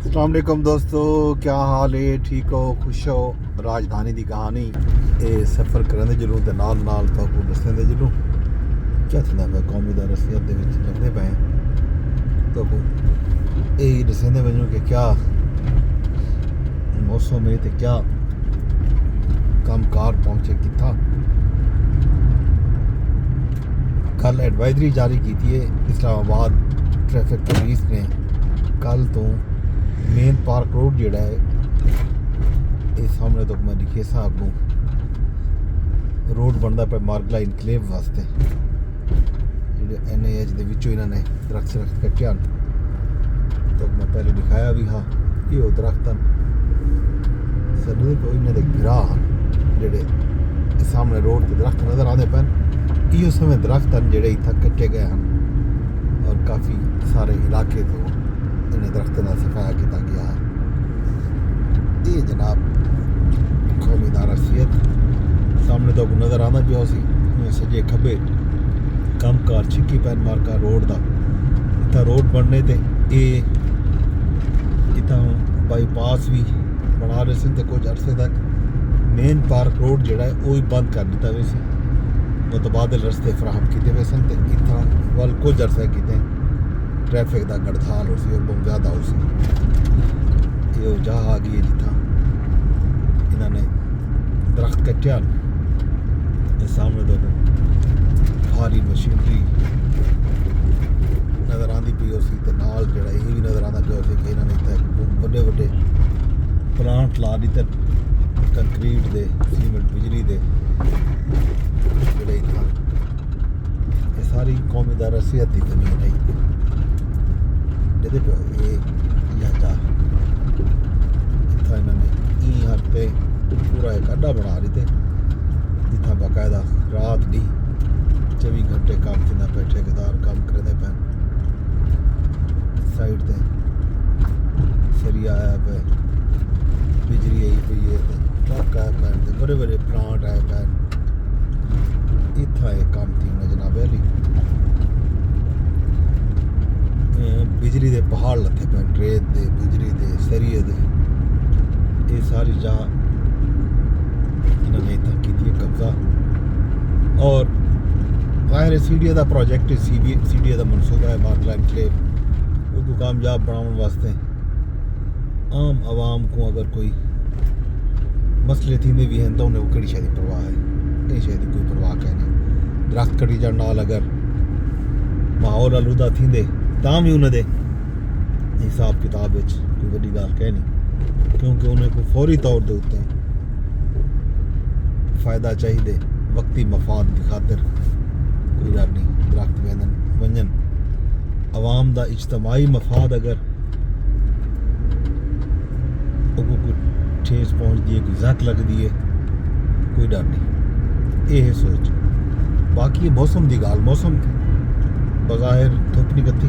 अस्सलाम वालेकुम दोस्तों, क्या हाल है? ठीक हो, खुश हो? राजधानी की कहानी ये सफ़र करने जरूर तो नाल नाल तो आपको दसने जरूर क्या थी पे कौमी दा रसीयत लगते पे तो यही दसने वजू कि क्या मौसम है तो क्या कम कार पहुँचे कितना। कल एडवाइजरी जारी की थी इस्लामाबाद ट्रैफिक पुलिस ने कल तो मेन पार्क रोड जोड़ा है ये सामने तो मैं लिखे साहब को रोड बनता पे मार्गला इनकलेव वास्ते जो NAH के विचों इन्होंने दरख्त कटिया तो मैं पहले दिखाया भी हाँ ये दरख्त सदे को इन्होंने गिरा जेडे सामने रोड के दरख्त नज़र आते पैन इो समय दरख्त हैं जोड़े इतना कटे गए हैं और काफ़ी सारे इलाके तो इन्हें दरख्त ना सफाया किया गया है। ये जनाब कौमी दा रसीयत सामने तो नज़र आना पिया सी सजे खब्बे कम कार छिक्की पैन मार्का रोड का इतना रोड बनने ते इतना बाईपास भी बना रहे थे कुछ अरसे तक मेन पार्क रोड जोड़ा है वो ही बंद कर दिता वैसे मुतबादल रस्ते फराहम किए हुए सन इतना वाल कुछ अरसा किते ट्रैफिक का गड़थाल हो सी और बहुत ज़्यादा हो सी ये जा आ गई जिथा इन्होंने दरख्त कटिया सामने तो भारी मशीनरी नज़र आती पी हो सी नाल जो ये भी नज़र आता पिया कि इन्होंने इतने बड़े बड़े प्लांट ला दिते कंक्रीट दे सीमेंट बिजली दे ये सारी कौमी दा रसीयत की जमीन है ये जा इतना इन्होंने हफ्ते पूरा एक अड्डा बना रही थे जितना बाकायदा रात डी 24 घंटे काम करना पे ठेकेदार काम करते पे साइड से सरिया आया पे बिजली आई पी है ट्रक आया पैन बड़े बड़े प्लांट आए पैन इतना एक काम थी ना जनाब अली बिजली के पहाड़ लथे पैन रेत दे बिजली दे सरिये दे ये सारी जहाँ इन्होंने इतना की कब्जा और ज़ाहिर CDA का प्रोजेक्ट CDA का मनसूबा है मार्गला इनक्लेव उसको कामयाब बनाने वास्ते आम आवाम को अगर कोई मसले थी भी हैं तो उन्हें वो कड़ी शायद परवाह है कहीं शायद कोई परवाह कहने दरख्त कटी जाने नाल अगर माहौल आलूदा थींदे तां भी उन्हें हिसाब किताब कोई बड़ी गल कह नहीं क्योंकि उन्हें कोई फौरी तौर के उत्ते फ़ायदा चाहिए वक्ती मफाद की खातिर कोई गल नहीं दरख्त वंजन आवाम का इज्तमाही मफाद अगर कोई ठेस पहुँचती है कोई जक लगती है कोई डर नहीं ये सोच बाकी मौसम की गाल मौसम बज़ाहिर धुप नहीं कत्ती